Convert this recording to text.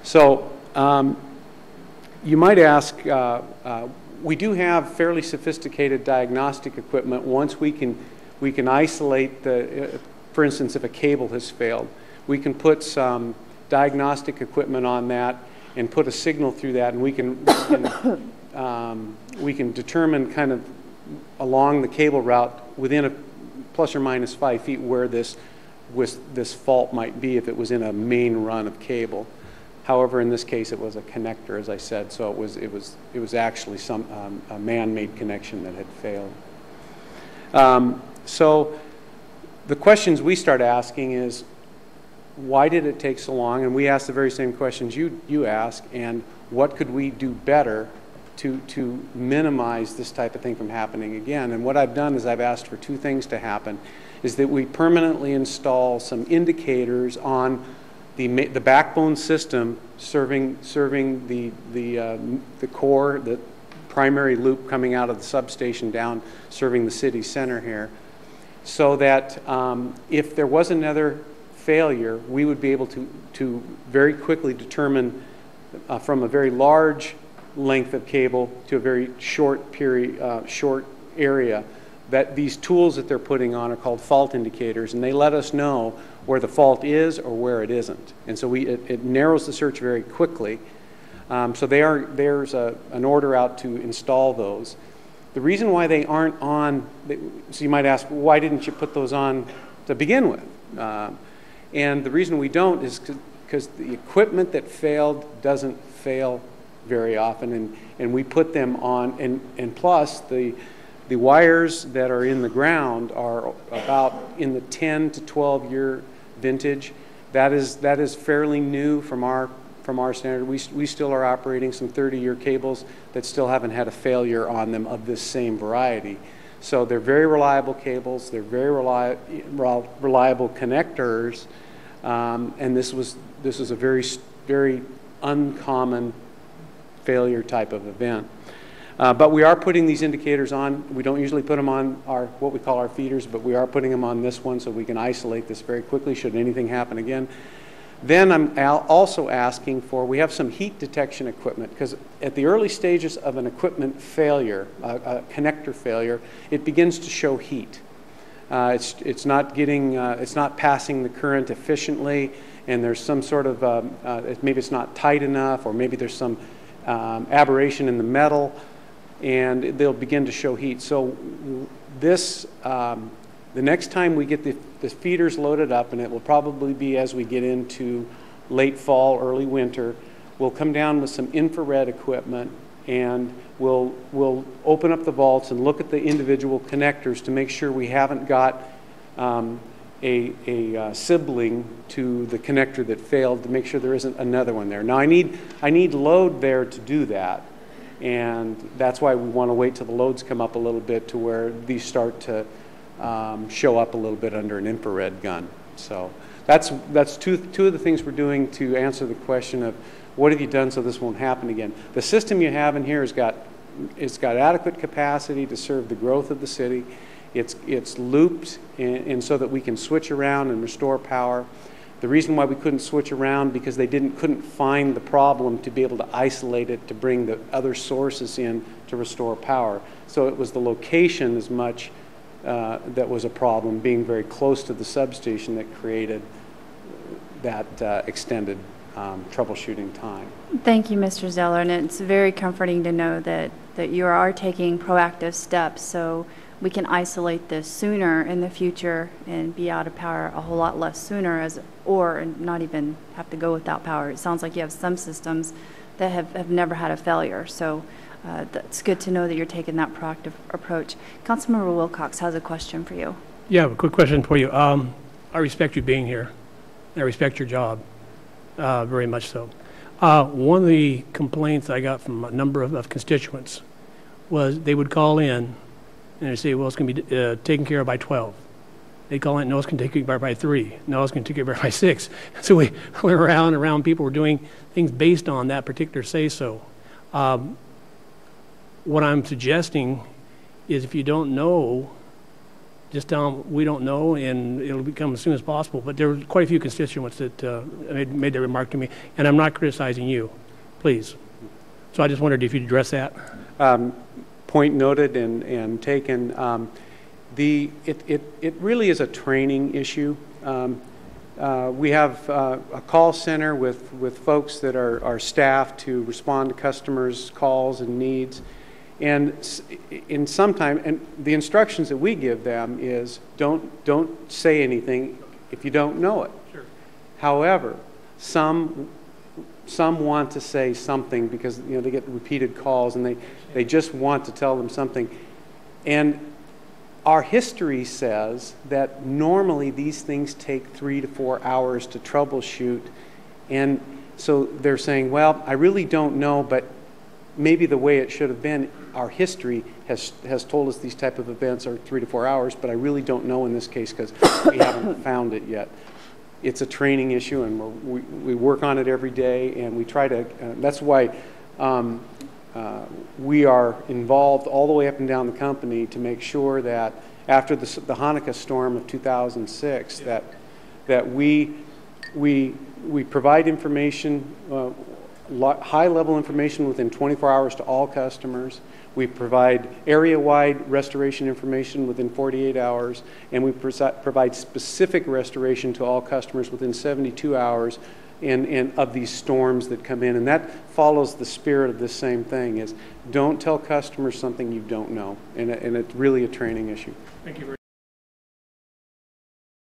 So you might ask, we do have fairly sophisticated diagnostic equipment. Once we can isolate the, for instance, if a cable has failed, we can put some diagnostic equipment on that and put a signal through that, and we can determine kind of along the cable route within a plus or minus 5 feet where this fault might be if it was in a main run of cable. However, in this case, it was a connector, as I said, so it was actually a man-made connection that had failed. So the questions we start asking is, why did it take so long? And we ask the very same questions you ask, and what could we do better to minimize this type of thing from happening again? And what I've done is I've asked for two things to happen, is that we permanently install some indicators on the backbone system serving the core, the primary loop coming out of the substation down serving the city center here, so that if there was another failure, we would be able to very quickly determine from a very large length of cable to a very short period, short area, that these tools that they're putting on are called fault indicators, and they let us know where the fault is or where it isn't. And so it narrows the search very quickly. So there's an order out to install those. The reason why they aren't on, so you might ask, why didn't you put those on to begin with? And the reason we don't is because the equipment that failed doesn't fail very often, and we put them on, and plus the wires that are in the ground are about in the 10 to 12 year vintage. That is fairly new from our standard. We still are operating some 30-year cables that still haven't had a failure on them of this same variety. So they're very reliable cables. They're very reliable connectors, and this was a very uncommon failure type of event. But we are putting these indicators on. We don't usually put them on what we call our feeders, but we are putting them on this one so we can isolate this very quickly should anything happen again. Then I'm also asking for, we have some heat detection equipment, because at the early stages of an equipment failure, a connector failure, it begins to show heat. It's not passing the current efficiently, and there's some sort of, maybe it's not tight enough, or maybe there's some aberration in the metal, and they'll begin to show heat. So this, the next time we get the feeders loaded up, and it will probably be as we get into late fall, early winter, we'll come down with some infrared equipment, and we'll open up the vaults and look at the individual connectors to make sure we haven't got a sibling to the connector that failed, to make sure there isn't another one there. Now I need load there to do that, and that's why we want to wait till the loads come up a little bit to where these start to show up a little bit under an infrared gun. So that's two of the things we're doing to answer the question of what have you done so this won't happen again. The system you have in here has got adequate capacity to serve the growth of the city. It's looped and so that we can switch around and restore power. The reason why we couldn't switch around because they couldn't find the problem to be able to isolate it to bring the other sources in to restore power. So it was the location as much that was a problem, being very close to the substation, that created that extended troubleshooting time. Thank you, Mr. Zeller, and it's very comforting to know that you are taking proactive steps so we can isolate this sooner in the future and be out of power a whole lot less sooner, or not even have to go without power. It sounds like you have some systems that have never had a failure, so that's good to know that you're taking that proactive approach. Councilmember Wilcox has a question for you. Yeah, a quick question for you. I respect you being here. I respect your job, very much so. One of the complaints I got from a number of constituents was they would call in and they'd say, well, it's going to be taken care of by 12. They call in, no, it's going to take care of by 3. No, it's going to take care of by 6. So we went around, people were doing things based on that particular say-so. What I'm suggesting is if you don't know just tell them we don't know, and it'll become as soon as possible. But there were quite a few constituents that made that remark to me, and I'm not criticizing you, please. So I just wondered if you'd address that. Point noted and taken. It really is a training issue. We have a call center with folks that are staffed to respond to customers' calls and needs. And in some time, and the instructions that we give them is don't say anything if you don't know it. Sure. However, some want to say something because they get repeated calls and they just want to tell them something. And our history says that normally these things take 3 to 4 hours to troubleshoot. And so they're saying, well, I really don't know, but maybe the way it should have been, our history has told us these type of events are 3 to 4 hours, but I really don't know in this case because we haven't found it yet. It's a training issue, and we work on it every day, and we try to, that's why we are involved all the way up and down the company to make sure that after the Hanukkah storm of 2006, that we provide information, high-level information within 24 hours to all customers. We provide area-wide restoration information within 48 hours, and we provide specific restoration to all customers within 72 hours of these storms that come in. And that follows the spirit of this same thing, is don't tell customers something you don't know. And it's really a training issue. Thank you very much.